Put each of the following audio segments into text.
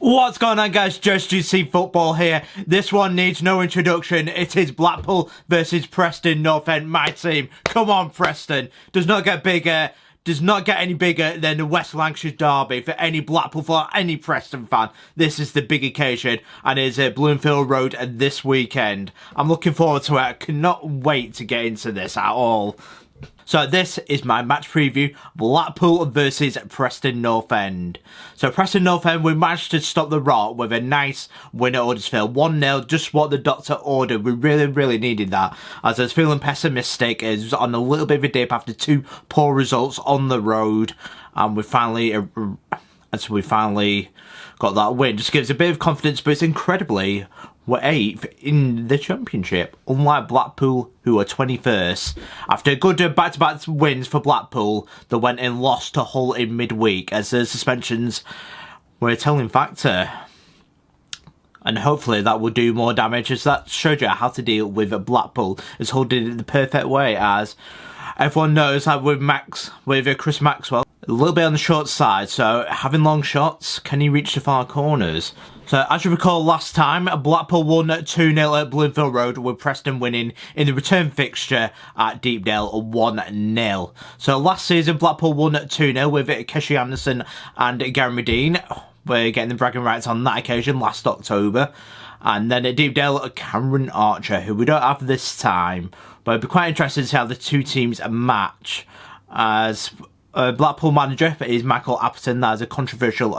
What's going on, guys? JSGC football here. This one needs no introduction. It is Blackpool versus Preston North End, my team. Come on, Preston. Does not get any bigger than the West Lancashire Derby for any Blackpool, for any Preston fan. This is the big occasion, and it is at Bloomfield Road this weekend. I'm looking forward to it. I cannot wait to get into this at all. So this is my match preview, Blackpool versus Preston North End. So Preston North End, we managed to stop the rot with a nice win at Huddersfield. 1-0, just what the doctor ordered. We really needed that. As I was feeling pessimistic, it was on a little bit of a dip after two poor results on the road. And we finally got that win. Just gives a bit of confidence, but it's incredibly, we're 8th in the Championship, unlike Blackpool, who are 21st. After a good back-to-back wins for Blackpool, they went and lost to Hull in midweek, as the suspensions were a telling factor. And hopefully that will do more damage, as that showed you how to deal with Blackpool, as Hull did it the perfect way, as everyone knows that with Chris Maxwell, a little bit on the short side, so having long shots, can he reach the far corners? So, as you recall last time, Blackpool won 2-0 at Bloomfield Road, with Preston winning in the return fixture at Deepdale 1-0. So, last season, Blackpool won 2-0 with Keshi Anderson and Gary Medine. We're getting the bragging rights on that occasion last October. And then at Deepdale, Cameron Archer, who we don't have this time. But it'd be quite interesting to see how the two teams match, as Blackpool manager is Michael Appleton. That is a controversial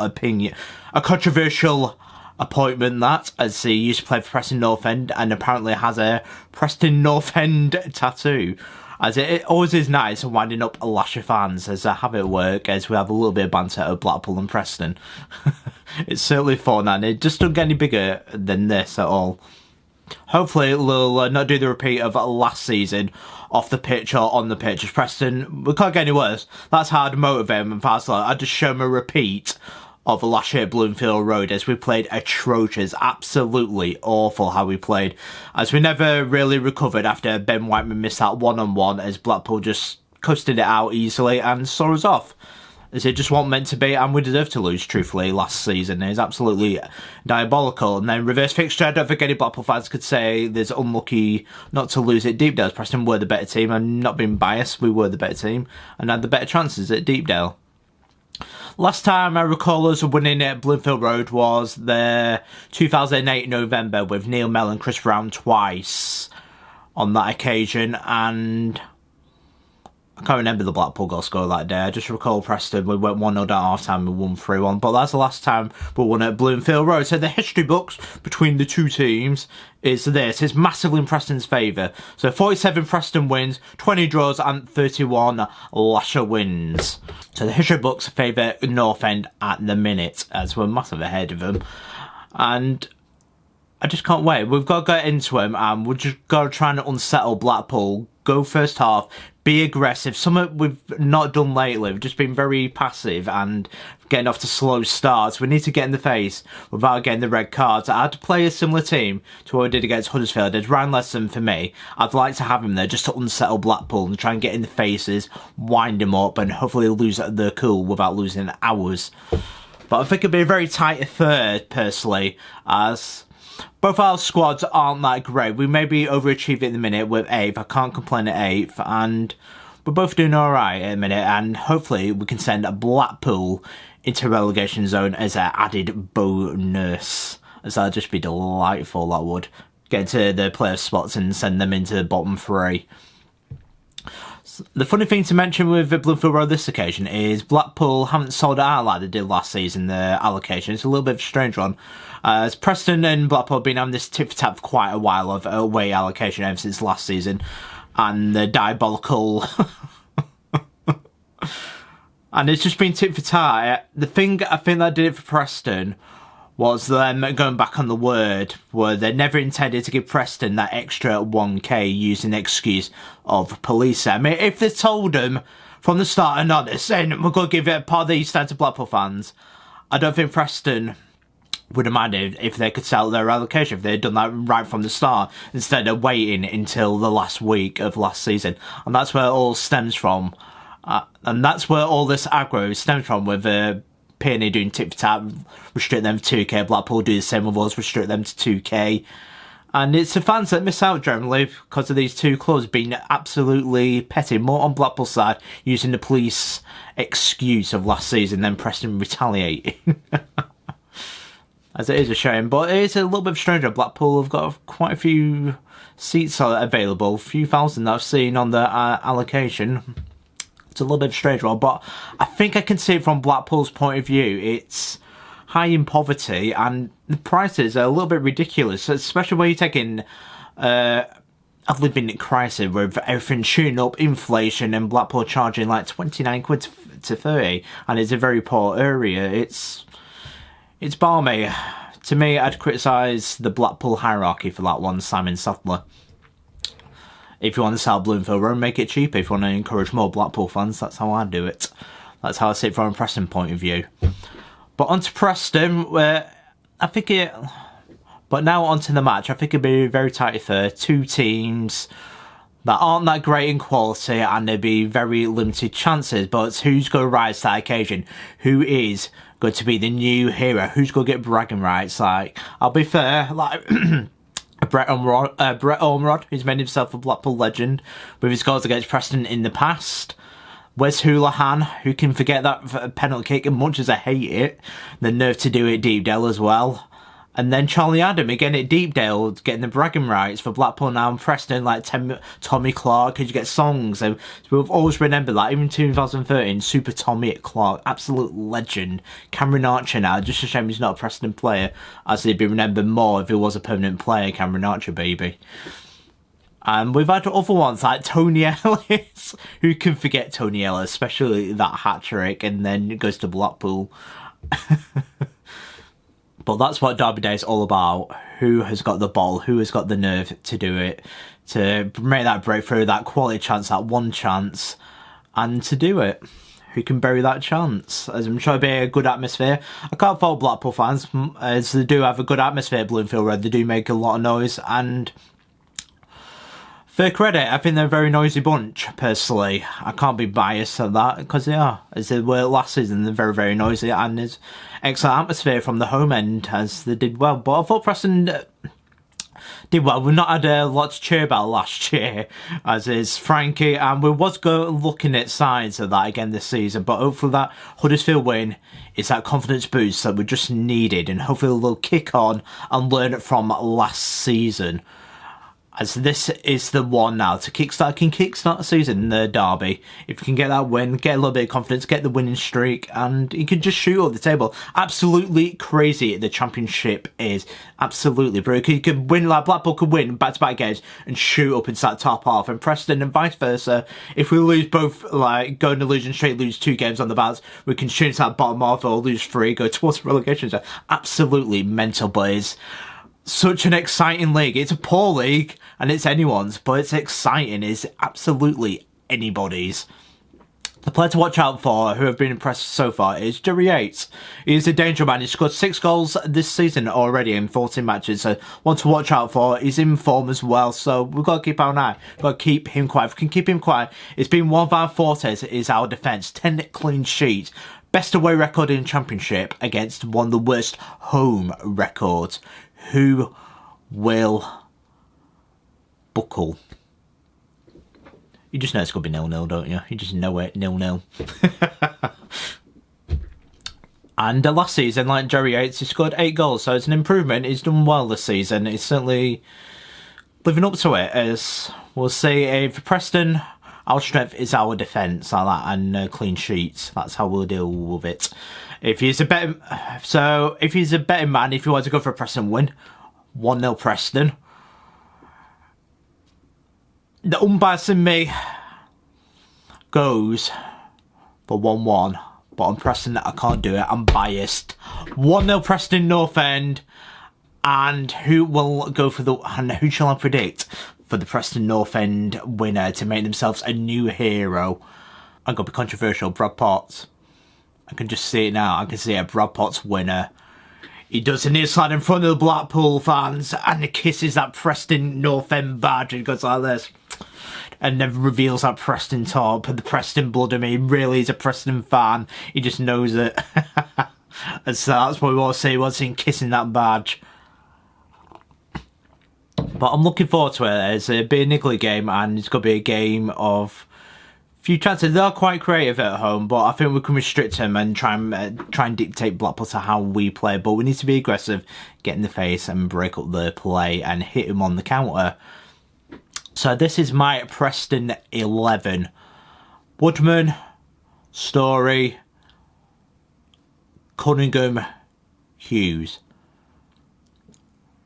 appointment, that, as he used to play for Preston North End and apparently has a Preston North End tattoo. As it always is nice winding up Lancashire fans, as I have it work, as we have a little bit of banter at Blackpool and Preston. It's certainly fun, and it just doesn't get any bigger than this at all. Hopefully we'll not do the repeat of last season off the pitch or on the pitch. As Preston, we can't get any worse. That's how I'd motivate them, and fast I'd just show them a repeat of last year at Bloomfield Road, as we played atrocious, absolutely awful how we played, as we never really recovered after Ben Whiteman missed that one-on-one, as Blackpool just coasted it out easily and saw us off, as it just wasn't meant to be, and we deserved to lose, truthfully, last season. It's absolutely diabolical. And then reverse fixture, I don't think any Blackpool fans could say there's unlucky not to lose at Deepdale. Preston were the better team, and not being biased, we were the better team and had the better chances at Deepdale. Last time I recall us winning at Bloomfield Road was the 2008 November, with Neil Mell and Chris Brown twice on that occasion, and I can't remember the Blackpool goal score that day. I just recall Preston, we went 1-0 down at half time and won 3-1, but that's the last time we won at Bloomfield Road. So the history books between the two teams is this. It's massively in Preston's favour. So 47 Preston wins, 20 draws and 31 Lancashire wins. So the history books favour North End at the minute, as we're massive ahead of them. And I just can't wait. We've got to get into them, and we've just got to try and unsettle Blackpool. Go first half, be aggressive. Something we've not done lately. We've just been very passive and getting off to slow starts. We need to get in the face without getting the red cards. I'd play a similar team to what we did against Huddersfield. It's Ryan Lesson for me. I'd like to have him there just to unsettle Blackpool and try and get in the faces, wind him up, and hopefully lose their cool without losing hours. But I think it'd be a very tight affair, personally, as both our squads aren't that great. We maybe overachieve at the minute with 8th. I can't complain at 8th. And we're both doing alright at the minute. And hopefully we can send a Blackpool into relegation zone as an added bonus. As that'd just be delightful, that would. Get to the playoff spots and send them into the bottom 3. The funny thing to mention with Bloomfield Road this occasion is Blackpool haven't sold it out like they did last season, the allocation. It's a little bit of a strange one. As Preston and Blackpool have been having this tit-for-tat for quite a while of away allocation ever since last season. And the diabolical... and it's just been tit-for-tat. The thing I think that did it for Preston was them going back on the word, where they never intended to give Preston that extra 1k using the excuse of police. I mean, if they told them from the start and not saying we're going to give it part of the East End to Blackpool fans, I don't think Preston would have minded if they could sell their allocation, if they had done that right from the start, instead of waiting until the last week of last season. And that's where it all stems from. And that's where all this aggro stems from with PNE doing tip-tap, restrict them to 2k. Blackpool do the same with us, restrict them to 2k. And it's the fans that miss out generally because of these two clubs being absolutely petty. More on Blackpool's side, using the police excuse of last season, then Preston retaliating. As it is a shame, but it is a little bit strange. Blackpool have got quite a few seats available, a few thousand that I've seen on the allocation. It's a little bit strange one, but I think I can see it from Blackpool's point of view. It's high in poverty and the prices are a little bit ridiculous, especially when you're taking a living crisis with everything shooting up, inflation, and Blackpool charging like 29 quid to 30, and it's a very poor area. It's balmy. To me, I'd criticise the Blackpool hierarchy for that one, Simon Sattler. If you want to sell Bloomfield Road, make it cheaper. If you want to encourage more Blackpool fans, that's how I do it. That's how I see it from a Preston point of view. But on to Preston, where I think it... But now on to the match. I think it'll be very tight affair. Two teams that aren't that great in quality, and there'll be very limited chances. But who's going to rise to that occasion? Who is going to be the new hero? Who's going to get bragging rights? Like, I'll be fair, like... Brett Ormerod, who's made himself a Blackpool legend with his goals against Preston in the past. Wes Houlihan, who can forget that penalty kick, and much as I hate it, the nerve to do it Deepdale as well. And then Charlie Adam, again at Deepdale, getting the bragging rights for Blackpool now and Preston, like Tommy Clark, because you get songs. So we've always remembered that, even 2013, Super Tommy at Clark, absolute legend. Cameron Archer now, just a shame he's not a Preston player, as he'd be remembered more if he was a permanent player, Cameron Archer, baby. And we've had other ones like Tony Ellis. Who can forget Tony Ellis, especially that hat-trick, and then it goes to Blackpool. But that's what Derby Day is all about. Who has got the ball? Who has got the nerve to do it? To make that breakthrough, that quality chance, that one chance, and to do it. Who can bury that chance? As I'm sure it'll be a good atmosphere. I can't fault Blackpool fans, as they do have a good atmosphere at Bloomfield Road. They do make a lot of noise, and... fair credit, I think they're a very noisy bunch, personally. I can't be biased at that, because they are. As they were last season, they're very, very noisy, and there's excellent atmosphere from the home end, as they did well. But I thought Preston did well. We've not had a lot to cheer about last year, as is Frankie, and we was looking at signs of that again this season, but hopefully that Huddersfield win is that confidence boost that we just needed, and hopefully they'll kick on and learn it from last season. As this is the one now to kickstart the season in the Derby. If you can get that win, get a little bit of confidence, get the winning streak, and you can just shoot up the table. Absolutely crazy the Championship is. Absolutely, bro. You could win, like Blackpool could win back-to-back games and shoot up into that top half, and Preston and vice versa. If we lose both, like going to losing straight, lose 2 games on the bounce, we can shoot into that bottom half or lose 3, go towards relegation. So absolutely mental, boys. Such an exciting league. It's a poor league, and it's anyone's, but it's exciting. It's absolutely anybody's. The player to watch out for, who have been impressed so far, is Emil Riis. He's a danger man. He's scored 6 goals this season already in 14 matches, so one to watch out for. He's in form as well, so we've got to keep our eye. We've got to keep him quiet. If we can keep him quiet, it's been one of our fortes, is our defence. 10 clean sheets. Best away record in the Championship against one of the worst home records. Who will buckle? You just know it's going to be 0-0, don't you? You just know it, 0-0. And last season, like Jerry Yates, he scored 8 goals, so it's an improvement. He's done well this season. He's certainly living up to it, as we'll see. If Preston, our strength is our defence, like that, and clean sheets. That's how we'll deal with it. If he's a betting man, if you want to go for a Preston win, 1-0 Preston. The unbiased in me goes for 1-1, but I'm Preston, I can't do it. I'm biased. 1-0 Preston North End, and who will go for and who shall I predict for the Preston North End winner to make themselves a new hero? I'm gonna be controversial. Brad Potts. I can just see it now. I can see a Brad Potts winner. He does a near slide in front of the Blackpool fans, and he kisses that Preston North End badge and goes like this. And then reveals that Preston top, the Preston blood in me. Really, he's a Preston fan. He just knows it. And so that's what we want to see. We want to see him kissing that badge. But I'm looking forward to it. It's a bit niggly game, and it's going to be a game of few chances. They are quite creative at home, but I think we can restrict them and try and dictate Blackpool to how we play. But we need to be aggressive, get in the face and break up the play and hit him on the counter. So this is my Preston 11. Woodman, Story, Cunningham, Hughes.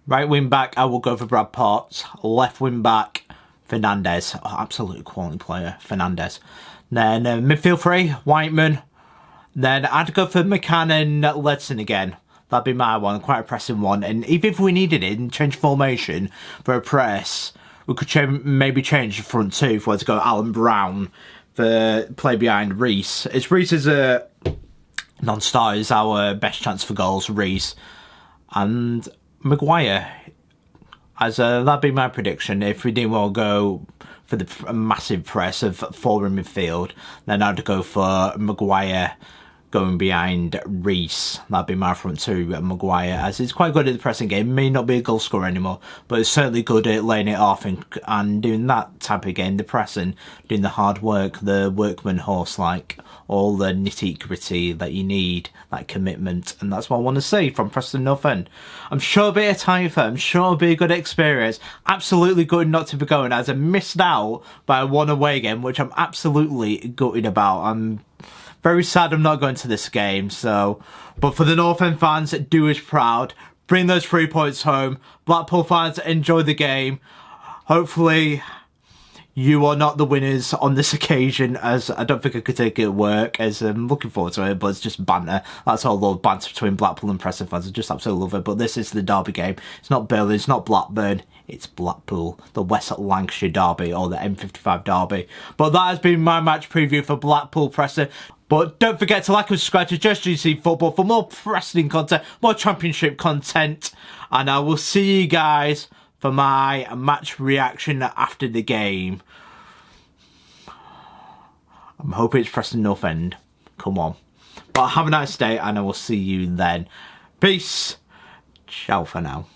Right wing back, I will go for Brad Potts. Left wing back, Fernandez. Oh, absolute quality player, Fernandez. Then midfield three, Whiteman. Then I'd go for McCann and Ledson again. That'd be my one, quite a pressing one. And even if we needed it and change formation for a press, we could maybe change the front two if we were to go Alan Brown for play behind Riis. It's Riis is a non-starter, is our best chance for goals, Riis. And Maguire, that'd be my prediction. If we didn't want to go for the massive press of four in midfield, then I'd go for Maguire going behind Riis. That'd be my front two, Maguire, as he's quite good at the pressing game. May not be a goal scorer anymore, but he's certainly good at laying it off and doing that type of game, the pressing, doing the hard work, the workman horse, like all the nitty gritty that you need, that commitment, and that's what I want to see from Preston North End. I'm sure it'll be a time for it. I'm sure it'll be a good experience. Absolutely good not to be going, as I missed out by a one away game, which I'm absolutely gutted about. I'm very sad I'm not going to this game, but for the North End fans, do us proud. Bring those 3 points home. Blackpool fans, enjoy the game. Hopefully, you are not the winners on this occasion, as I don't think I could take it at work, as I'm looking forward to it, but it's just banter. That's all the banter between Blackpool and Preston fans. I just absolutely love it, but this is the Derby game. It's not Burnley, it's not Blackburn, it's Blackpool, the West Lancashire Derby, or the M55 Derby. But that has been my match preview for Blackpool Preston. But don't forget to like and subscribe to JSGC Football for more Preston content, more Championship content. And I will see you guys for my match reaction after the game. I'm hoping it's Preston North End. Come on. But have a nice day, and I will see you then. Peace. Ciao for now.